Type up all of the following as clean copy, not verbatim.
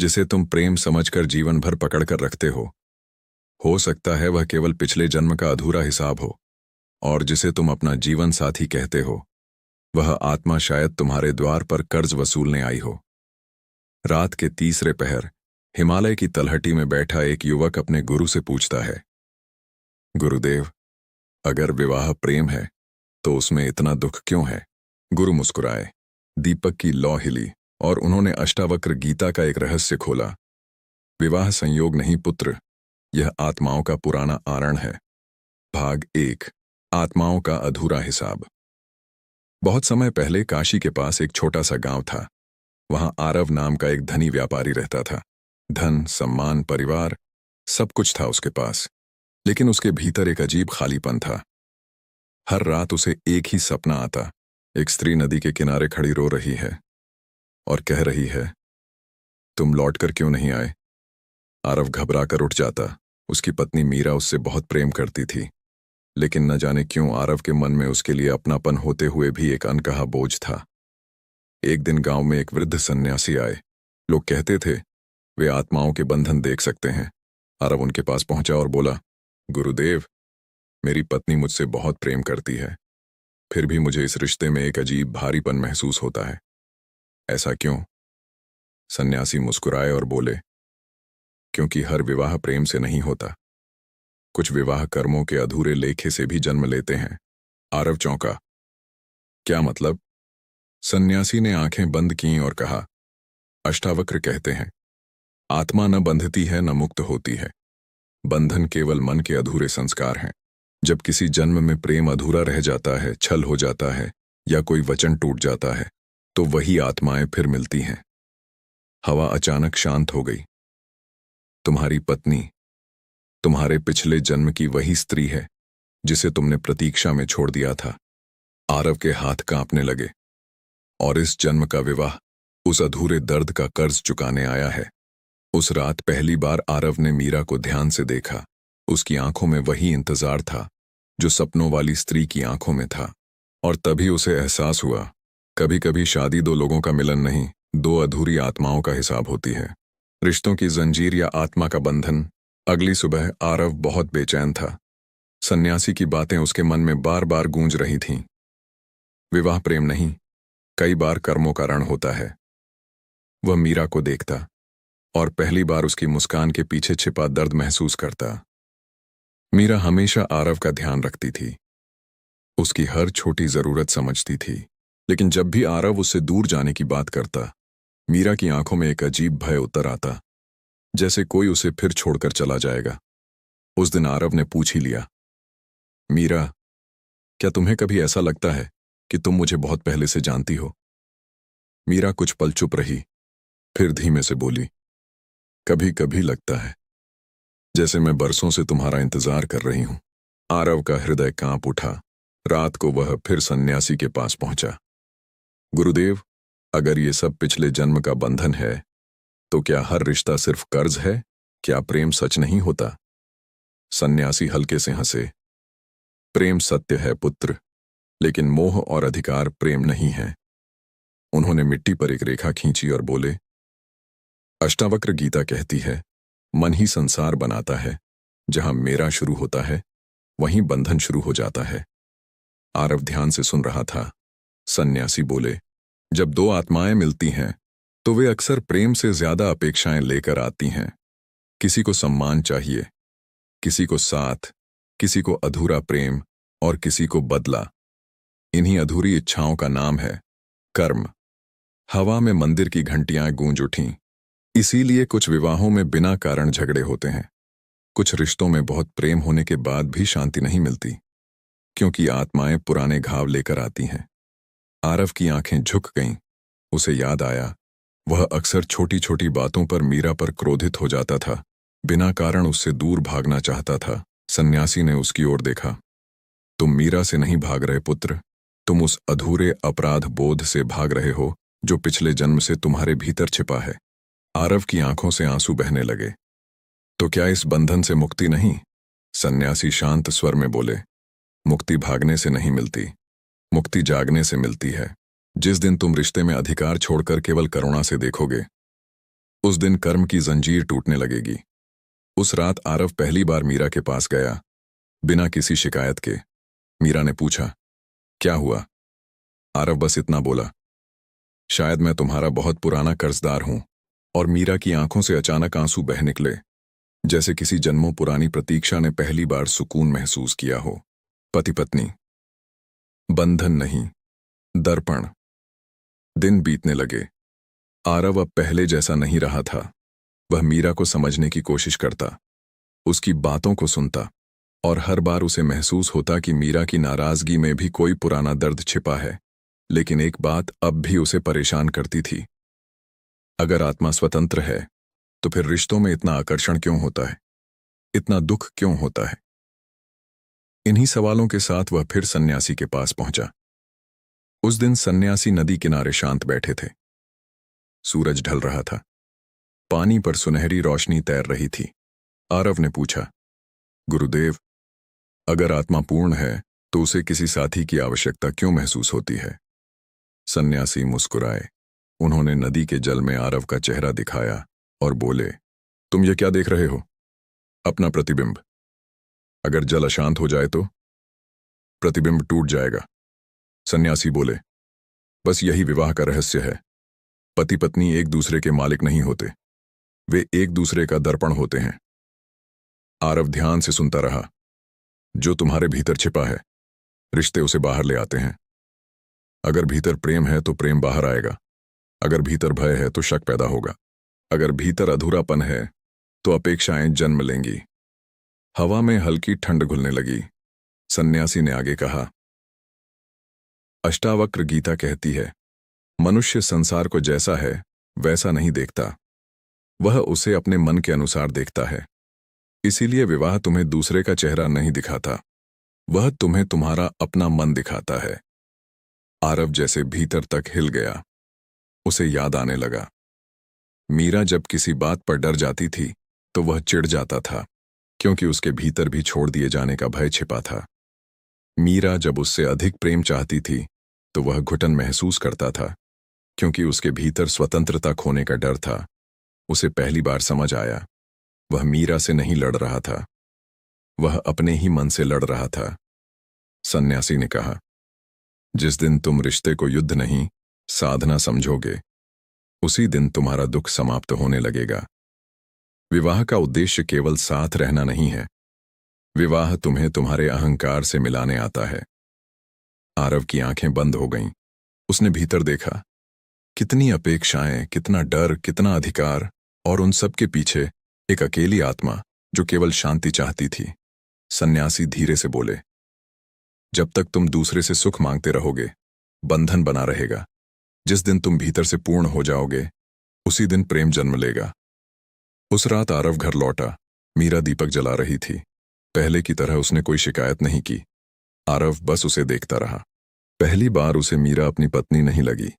जिसे तुम प्रेम समझकर जीवन भर पकड़ कर रखते हो सकता है वह केवल पिछले जन्म का अधूरा हिसाब हो। और जिसे तुम अपना जीवन साथी कहते हो, वह आत्मा शायद तुम्हारे द्वार पर कर्ज वसूलने आई हो। रात के तीसरे पहर हिमालय की तलहटी में बैठा एक युवक अपने गुरु से पूछता है, गुरुदेव, अगर विवाह प्रेम है तो उसमें इतना दुख क्यों है? गुरु मुस्कुराए। दीपक की लौ हिली और उन्होंने अष्टावक्र गीता का एक रहस्य खोला। विवाह संयोग नहीं पुत्र, यह आत्माओं का पुराना आरण है। भाग 1, आत्माओं का अधूरा हिसाब। बहुत समय पहले काशी के पास एक छोटा सा गांव था। वहां आरव नाम का एक धनी व्यापारी रहता था। धन, सम्मान, परिवार, सब कुछ था उसके पास, लेकिन उसके भीतर एक अजीब खालीपन था। हर रात उसे एक ही सपना आता। एक स्त्री नदी के किनारे खड़ी रो रही है और कह रही है, तुम लौटकर क्यों नहीं आए? आरव घबरा कर उठ जाता। उसकी पत्नी मीरा उससे बहुत प्रेम करती थी, लेकिन न जाने क्यों आरव के मन में उसके लिए अपनापन होते हुए भी एक अनकहा बोझ था। एक दिन गांव में एक वृद्ध सन्यासी आए। लोग कहते थे वे आत्माओं के बंधन देख सकते हैं। आरव उनके पास पहुंचा और बोला, गुरुदेव, मेरी पत्नी मुझसे बहुत प्रेम करती है, फिर भी मुझे इस रिश्ते में एक अजीब भारीपन महसूस होता है। ऐसा क्यों? सन्यासी मुस्कुराए और बोले, क्योंकि हर विवाह प्रेम से नहीं होता। कुछ विवाह कर्मों के अधूरे लेखे से भी जन्म लेते हैं। आरव चौंका। क्या मतलब? सन्यासी ने आंखें बंद कीं और कहा, अष्टावक्र कहते हैं, आत्मा न बंधती है न मुक्त होती है। बंधन केवल मन के अधूरे संस्कार हैं। जब किसी जन्म में प्रेम अधूरा रह जाता है, छल हो जाता है या कोई वचन टूट जाता है, तो वही आत्माएं फिर मिलती हैं। हवा अचानक शांत हो गई। तुम्हारी पत्नी तुम्हारे पिछले जन्म की वही स्त्री है जिसे तुमने प्रतीक्षा में छोड़ दिया था। आरव के हाथ कांपने लगे। और इस जन्म का विवाह उस अधूरे दर्द का कर्ज चुकाने आया है। उस रात पहली बार आरव ने मीरा को ध्यान से देखा। उसकी आंखों में वही इंतजार था जो सपनों वाली स्त्री की आंखों में था। और तभी उसे एहसास हुआ, कभी कभी शादी दो लोगों का मिलन नहीं, दो अधूरी आत्माओं का हिसाब होती है। रिश्तों की जंजीर या आत्मा का बंधन। अगली सुबह आरव बहुत बेचैन था। सन्यासी की बातें उसके मन में बार बार गूंज रही थीं। विवाह प्रेम नहीं, कई बार कर्मों का रण होता है। वह मीरा को देखता और पहली बार उसकी मुस्कान के पीछे छिपा दर्द महसूस करता। मीरा हमेशा आरव का ध्यान रखती थी, उसकी हर छोटी जरूरत समझती थी, लेकिन जब भी आरव उससे दूर जाने की बात करता, मीरा की आंखों में एक अजीब भय उतर आता, जैसे कोई उसे फिर छोड़कर चला जाएगा। उस दिन आरव ने पूछ ही लिया, मीरा, क्या तुम्हें कभी ऐसा लगता है कि तुम मुझे बहुत पहले से जानती हो? मीरा कुछ पल चुप रही, फिर धीमे से बोली, कभी कभी लगता है जैसे मैं बरसों से तुम्हारा इंतजार कर रही हूं। आरव का हृदय कांप उठा। रात को वह फिर सन्यासी के पास पहुंचा। गुरुदेव, अगर ये सब पिछले जन्म का बंधन है, तो क्या हर रिश्ता सिर्फ कर्ज है? क्या प्रेम सच नहीं होता? सन्यासी हल्के से हंसे। प्रेम सत्य है पुत्र, लेकिन मोह और अधिकार प्रेम नहीं है। उन्होंने मिट्टी पर एक रेखा खींची और बोले, अष्टावक्र गीता कहती है, मन ही संसार बनाता है। जहां मेरा शुरू होता है, वहीं बंधन शुरू हो जाता है। आरव ध्यान से सुन रहा था। सन्यासी बोले, जब दो आत्माएं मिलती हैं, तो वे अक्सर प्रेम से ज्यादा अपेक्षाएं लेकर आती हैं। किसी को सम्मान चाहिए, किसी को साथ, किसी को अधूरा प्रेम और किसी को बदला। इन्हीं अधूरी इच्छाओं का नाम है कर्म। हवा में मंदिर की घंटियां गूंज उठीं। इसीलिए कुछ विवाहों में बिना कारण झगड़े होते हैं। कुछ रिश्तों में बहुत प्रेम होने के बाद भी शांति नहीं मिलती, क्योंकि आत्माएं पुराने घाव लेकर आती हैं। आरव की आंखें झुक गईं। उसे याद आया, वह अक्सर छोटी छोटी बातों पर मीरा पर क्रोधित हो जाता था, बिना कारण उससे दूर भागना चाहता था। सन्यासी ने उसकी ओर देखा। तुम मीरा से नहीं भाग रहे पुत्र, तुम उस अधूरे अपराध बोध से भाग रहे हो जो पिछले जन्म से तुम्हारे भीतर छिपा है। आरव की आंखों से आंसू बहने लगे। तो क्या इस बंधन से मुक्ति नहीं? सन्यासी शांत स्वर में बोले, मुक्ति भागने से नहीं मिलती, मुक्ति जागने से मिलती है। जिस दिन तुम रिश्ते में अधिकार छोड़कर केवल करुणा से देखोगे, उस दिन कर्म की जंजीर टूटने लगेगी। उस रात आरव पहली बार मीरा के पास गया, बिना किसी शिकायत के। मीरा ने पूछा, क्या हुआ? आरव बस इतना बोला, शायद मैं तुम्हारा बहुत पुराना कर्जदार हूं। और मीरा की आंखों से अचानक आंसू बह निकले, जैसे किसी जन्मों पुरानी प्रतीक्षा ने पहली बार सुकून महसूस किया हो। पति पत्नी, बंधन नहीं, दर्पण। दिन बीतने लगे। आरव अब पहले जैसा नहीं रहा था। वह मीरा को समझने की कोशिश करता, उसकी बातों को सुनता, और हर बार उसे महसूस होता कि मीरा की नाराजगी में भी कोई पुराना दर्द छिपा है। लेकिन एक बात अब भी उसे परेशान करती थी। अगर आत्मा स्वतंत्र है, तो फिर रिश्तों में इतना आकर्षण क्यों होता है? इतना दुख क्यों होता है? इन्हीं सवालों के साथ वह फिर सन्यासी के पास पहुंचा। उस दिन सन्यासी नदी किनारे शांत बैठे थे। सूरज ढल रहा था, पानी पर सुनहरी रोशनी तैर रही थी। आरव ने पूछा, गुरुदेव, अगर आत्मा पूर्ण है तो उसे किसी साथी की आवश्यकता क्यों महसूस होती है? सन्यासी मुस्कुराए। उन्होंने नदी के जल में आरव का चेहरा दिखाया और बोले, तुम ये क्या देख रहे हो? अपना प्रतिबिंब। अगर जल अशांत हो जाए तो प्रतिबिंब टूट जाएगा। सन्यासी बोले, बस यही विवाह का रहस्य है। पति पत्नी एक दूसरे के मालिक नहीं होते, वे एक दूसरे का दर्पण होते हैं। आरव ध्यान से सुनता रहा। जो तुम्हारे भीतर छिपा है, रिश्ते उसे बाहर ले आते हैं। अगर भीतर प्रेम है तो प्रेम बाहर आएगा। अगर भीतर भय है तो शक पैदा होगा। अगर भीतर अधूरापन है तो अपेक्षाएं जन्म लेंगी। हवा में हल्की ठंड घुलने लगी। सन्यासी ने आगे कहा, अष्टावक्र गीता कहती है, मनुष्य संसार को जैसा है वैसा नहीं देखता, वह उसे अपने मन के अनुसार देखता है। इसीलिए विवाह तुम्हें दूसरे का चेहरा नहीं दिखाता, वह तुम्हें तुम्हारा अपना मन दिखाता है। आरव जैसे भीतर तक हिल गया। उसे याद आने लगा, मीरा जब किसी बात पर डर जाती थी तो वह चिढ़ जाता था, क्योंकि उसके भीतर भी छोड़ दिए जाने का भय छिपा था। मीरा जब उससे अधिक प्रेम चाहती थी तो वह घुटन महसूस करता था, क्योंकि उसके भीतर स्वतंत्रता खोने का डर था। उसे पहली बार समझ आया, वह मीरा से नहीं लड़ रहा था, वह अपने ही मन से लड़ रहा था। सन्यासी ने कहा, जिस दिन तुम रिश्ते को युद्ध नहीं, साधना समझोगे, उसी दिन तुम्हारा दुख समाप्त होने लगेगा। विवाह का उद्देश्य केवल साथ रहना नहीं है। विवाह तुम्हें तुम्हारे अहंकार से मिलाने आता है। आरव की आंखें बंद हो गईं। उसने भीतर देखा, कितनी अपेक्षाएं, कितना डर, कितना अधिकार, और उन सब के पीछे एक अकेली आत्मा जो केवल शांति चाहती थी। सन्यासी धीरे से बोले, जब तक तुम दूसरे से सुख मांगते रहोगे, बंधन बना रहेगा। जिस दिन तुम भीतर से पूर्ण हो जाओगे, उसी दिन प्रेम जन्म लेगा। उस रात आरव घर लौटा। मीरा दीपक जला रही थी। पहले की तरह उसने कोई शिकायत नहीं की। आरव बस उसे देखता रहा। पहली बार उसे मीरा अपनी पत्नी नहीं लगी,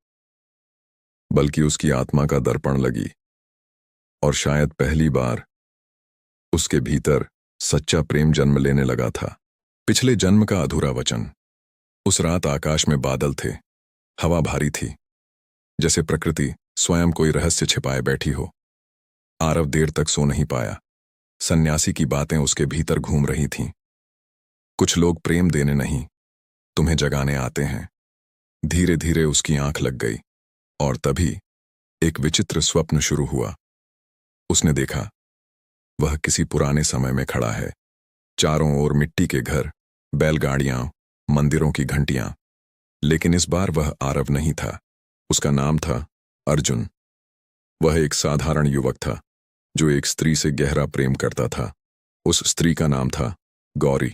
बल्कि उसकी आत्मा का दर्पण लगी। और शायद पहली बार उसके भीतर सच्चा प्रेम जन्म लेने लगा था। पिछले जन्म का अधूरा वचन। उस रात आकाश में बादल थे, हवा भारी थी, जैसे प्रकृति स्वयं कोई रहस्य छिपाए बैठी हो। आरव देर तक सो नहीं पाया। सन्यासी की बातें उसके भीतर घूम रही थीं। कुछ लोग प्रेम देने नहीं, तुम्हें जगाने आते हैं। धीरे धीरे उसकी आंख लग गई, और तभी एक विचित्र स्वप्न शुरू हुआ। उसने देखा, वह किसी पुराने समय में खड़ा है। चारों ओर मिट्टी के घर, बैलगाड़ियां, मंदिरों की घंटियां। लेकिन इस बार वह आरव नहीं था। उसका नाम था अर्जुन। वह एक साधारण युवक था जो एक स्त्री से गहरा प्रेम करता था। उस स्त्री का नाम था गौरी।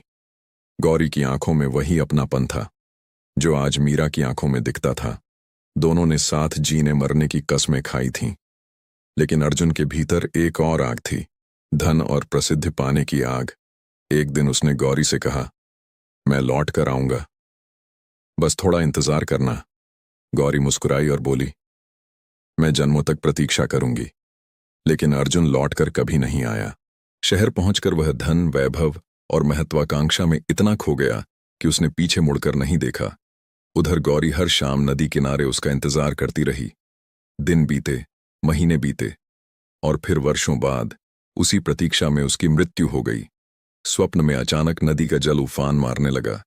गौरी की आंखों में वही अपनापन था जो आज मीरा की आंखों में दिखता था। दोनों ने साथ जीने मरने की कस्में खाई थीं। लेकिन अर्जुन के भीतर एक और आग थी, धन और प्रसिद्धि पाने की आग। एक दिन उसने गौरी से कहा, मैं लौट कर आऊंगा, बस थोड़ा इंतजार करना। गौरी मुस्कुराई और बोली, मैं जन्मों तक प्रतीक्षा करूंगी। लेकिन अर्जुन लौटकर कभी नहीं आया। शहर पहुंचकर वह धन, वैभव और महत्वाकांक्षा में इतना खो गया कि उसने पीछे मुड़कर नहीं देखा। उधर गौरी हर शाम नदी किनारे उसका इंतजार करती रही। दिन बीते, महीने बीते, और फिर वर्षों बाद उसी प्रतीक्षा में उसकी मृत्यु हो गई। स्वप्न में अचानक नदी का जल उफान मारने लगा।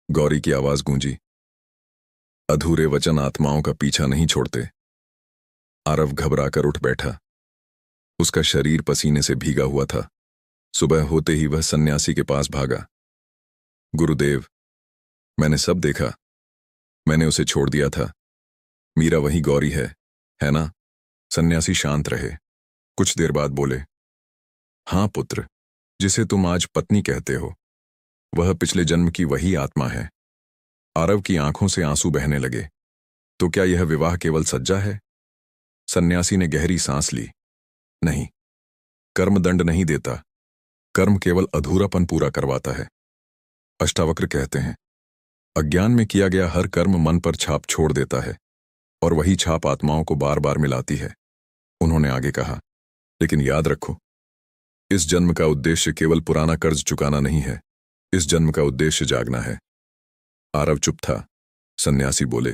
गौरी की आवाज गूंजी, अधूरे वचन आत्माओं का पीछा नहीं छोड़ते। आरव घबराकर उठ बैठा। उसका शरीर पसीने से भीगा हुआ था। सुबह होते ही वह सन्यासी के पास भागा। गुरुदेव, मैंने सब देखा। मैंने उसे छोड़ दिया था। मीरा वही गौरी है ना? सन्यासी शांत रहे। कुछ देर बाद बोले, हाँ पुत्र, जिसे तुम आज पत्नी कहते हो, वह पिछले जन्म की वही आत्मा है। आरव की आंखों से आंसू बहने लगे। तो क्या यह विवाह केवल सज्जा है? सन्यासी ने गहरी सांस ली। नहीं, कर्म दंड नहीं देता। कर्म केवल अधूरापन पूरा करवाता है। अष्टावक्र कहते हैं, अज्ञान में किया गया हर कर्म मन पर छाप छोड़ देता है और वही छाप आत्माओं को बार बार मिलाती है। उन्होंने आगे कहा, लेकिन याद रखो, इस जन्म का उद्देश्य केवल पुराना कर्ज चुकाना नहीं है। इस जन्म का उद्देश्य जागना है। आरव चुप था। सन्यासी बोले,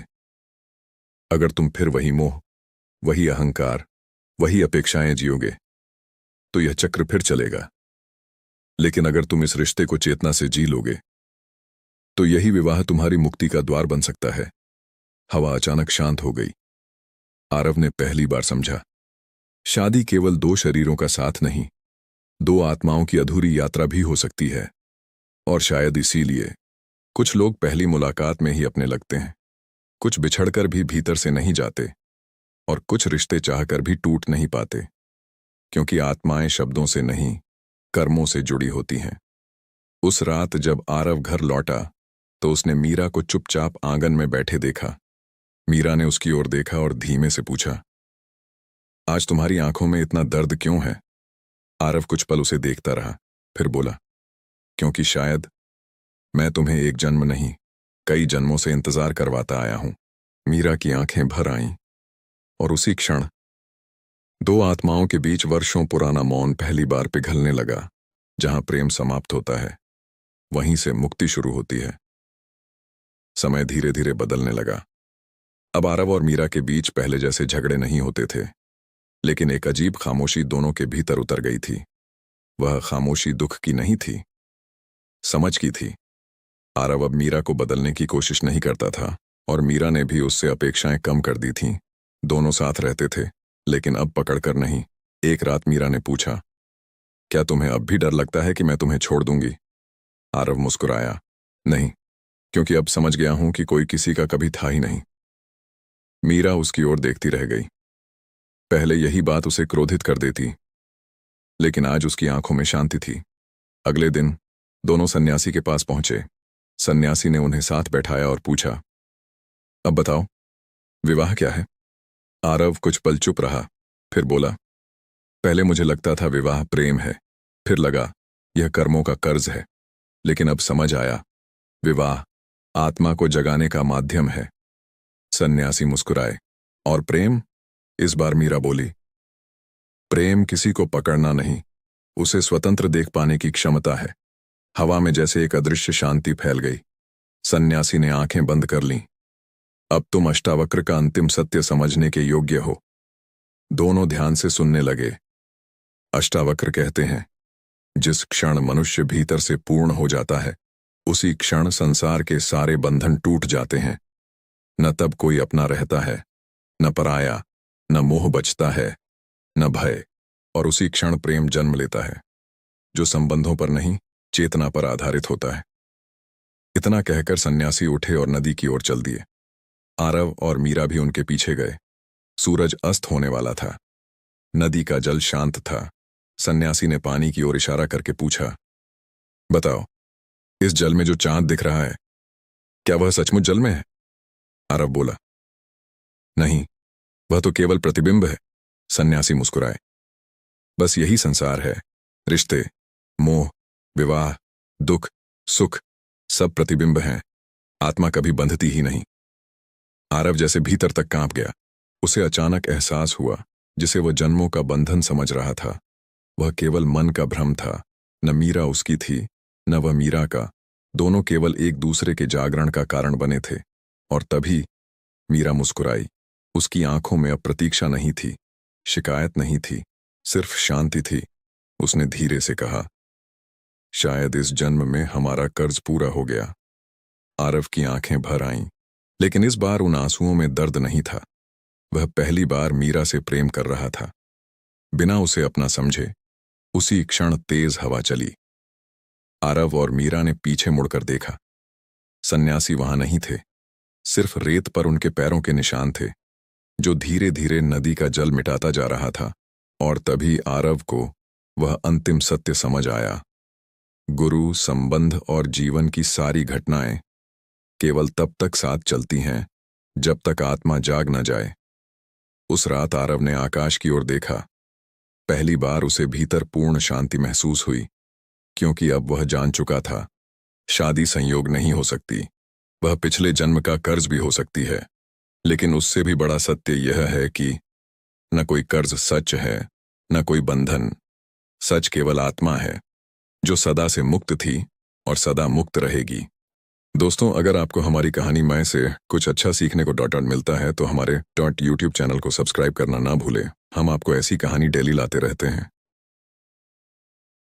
अगर तुम फिर वही मोह, वही अहंकार, वही अपेक्षाएं जियोगे तो यह चक्र फिर चलेगा। लेकिन अगर तुम इस रिश्ते को चेतना से जी लोगे तो यही विवाह तुम्हारी मुक्ति का द्वार बन सकता है। हवा अचानक शांत हो गई। आरव ने पहली बार समझा, शादी केवल दो शरीरों का साथ नहीं, दो आत्माओं की अधूरी यात्रा भी हो सकती है। और शायद इसीलिए कुछ लोग पहली मुलाकात में ही अपने लगते हैं, कुछ बिछड़कर भी भीतर से नहीं जाते, और कुछ रिश्ते चाहकर भी टूट नहीं पाते, क्योंकि आत्माएं शब्दों से नहीं, कर्मों से जुड़ी होती हैं। उस रात जब आरव घर लौटा तो उसने मीरा को चुपचाप आंगन में बैठे देखा। मीरा ने उसकी ओर देखा और धीमे से पूछा, आज तुम्हारी आंखों में इतना दर्द क्यों है? आरव कुछ पल उसे देखता रहा, फिर बोला, क्योंकि शायद मैं तुम्हें एक जन्म नहीं, कई जन्मों से इंतजार करवाता आया हूं। मीरा की आंखें भर आईं और उसी क्षण दो आत्माओं के बीच वर्षों पुराना मौन पहली बार पिघलने लगा। जहां प्रेम समाप्त होता है, वहीं से मुक्ति शुरू होती है। समय धीरे धीरे बदलने लगा। अब आरव और मीरा के बीच पहले जैसे झगड़े नहीं होते थे, लेकिन एक अजीब खामोशी दोनों के भीतर उतर गई थी। वह खामोशी दुख की नहीं थी, समझ की थी। आरव अब मीरा को बदलने की कोशिश नहीं करता था और मीरा ने भी उससे अपेक्षाएं कम कर दी थीं। दोनों साथ रहते थे, लेकिन अब पकड़कर नहीं। एक रात मीरा ने पूछा, क्या तुम्हें अब भी डर लगता है कि मैं तुम्हें छोड़ दूंगी? आरव मुस्कुराया, नहीं, क्योंकि अब समझ गया हूं कि कोई किसी का कभी था ही नहीं। मीरा उसकी ओर देखती रह गई। पहले यही बात उसे क्रोधित कर देती, लेकिन आज उसकी आंखों में शांति थी। अगले दिन दोनों सन्यासी के पास पहुंचे। सन्यासी ने उन्हें साथ बैठाया और पूछा, अब बताओ, विवाह क्या है? आरव कुछ पल चुप रहा, फिर बोला, पहले मुझे लगता था विवाह प्रेम है, फिर लगा यह कर्मों का कर्ज है, लेकिन अब समझ आया, विवाह आत्मा को जगाने का माध्यम है। सन्यासी मुस्कुराए, और प्रेम? इस बार मीरा बोली, प्रेम किसी को पकड़ना नहीं, उसे स्वतंत्र देख पाने की क्षमता है। हवा में जैसे एक अदृश्य शांति फैल गई। सन्यासी ने आंखें बंद कर लीं। अब तुम अष्टावक्र का अंतिम सत्य समझने के योग्य हो। दोनों ध्यान से सुनने लगे। अष्टावक्र कहते हैं, जिस क्षण मनुष्य भीतर से पूर्ण हो जाता है, उसी क्षण संसार के सारे बंधन टूट जाते हैं। न तब कोई अपना रहता है, न पराया, न मोह बचता है, न भय, और उसी क्षण प्रेम जन्म लेता है, जो संबंधों पर नहीं, चेतना पर आधारित होता है। इतना कहकर सन्यासी उठे और नदी की ओर चल दिए। आरव और मीरा भी उनके पीछे गए। सूरज अस्त होने वाला था। नदी का जल शांत था। सन्यासी ने पानी की ओर इशारा करके पूछा, बताओ, इस जल में जो चांद दिख रहा है, क्या वह सचमुच जल में है? आरव बोला, नहीं, वह तो केवल प्रतिबिंब है। सन्यासी मुस्कुराए, बस यही संसार है। रिश्ते, मोह, विवाह, दुख, सुख, सब प्रतिबिंब हैं। आत्मा कभी बंधती ही नहीं। आरव जैसे भीतर तक कांप गया। उसे अचानक एहसास हुआ, जिसे वह जन्मों का बंधन समझ रहा था, वह केवल मन का भ्रम था। न मीरा उसकी थी, न वह मीरा का। दोनों केवल एक दूसरे के जागरण का कारण बने थे। और तभी मीरा मुस्कुराई। उसकी आंखों में अब प्रतीक्षा नहीं थी, शिकायत नहीं थी, सिर्फ शांति थी। उसने धीरे से कहा, शायद इस जन्म में हमारा कर्ज पूरा हो गया। आरव की आंखें भर आईं, लेकिन इस बार उन आंसुओं में दर्द नहीं था। वह पहली बार मीरा से प्रेम कर रहा था, बिना उसे अपना समझे। उसी क्षण तेज हवा चली। आरव और मीरा ने पीछे मुड़कर देखा। सन्यासी वहां नहीं थे, सिर्फ रेत पर उनके पैरों के निशान थे, जो धीरे धीरे नदी का जल मिटाता जा रहा था। और तभी आरव को वह अंतिम सत्य समझ आया। गुरु, संबंध और जीवन की सारी घटनाएं केवल तब तक साथ चलती हैं जब तक आत्मा जाग न जाए। उस रात आरव ने आकाश की ओर देखा। पहली बार उसे भीतर पूर्ण शांति महसूस हुई, क्योंकि अब वह जान चुका था, शादी संयोग नहीं हो सकती। वह पिछले जन्म का कर्ज भी हो सकती है, लेकिन उससे भी बड़ा सत्य यह है कि न कोई कर्ज सच है, न कोई बंधन। सच केवल आत्मा है, जो सदा से मुक्त थी और सदा मुक्त रहेगी। दोस्तों, अगर आपको हमारी कहानी में से कुछ अच्छा सीखने को डॉट मिलता है तो हमारे YouTube चैनल को सब्सक्राइब करना ना भूलें। हम आपको ऐसी कहानी डेली लाते रहते हैं।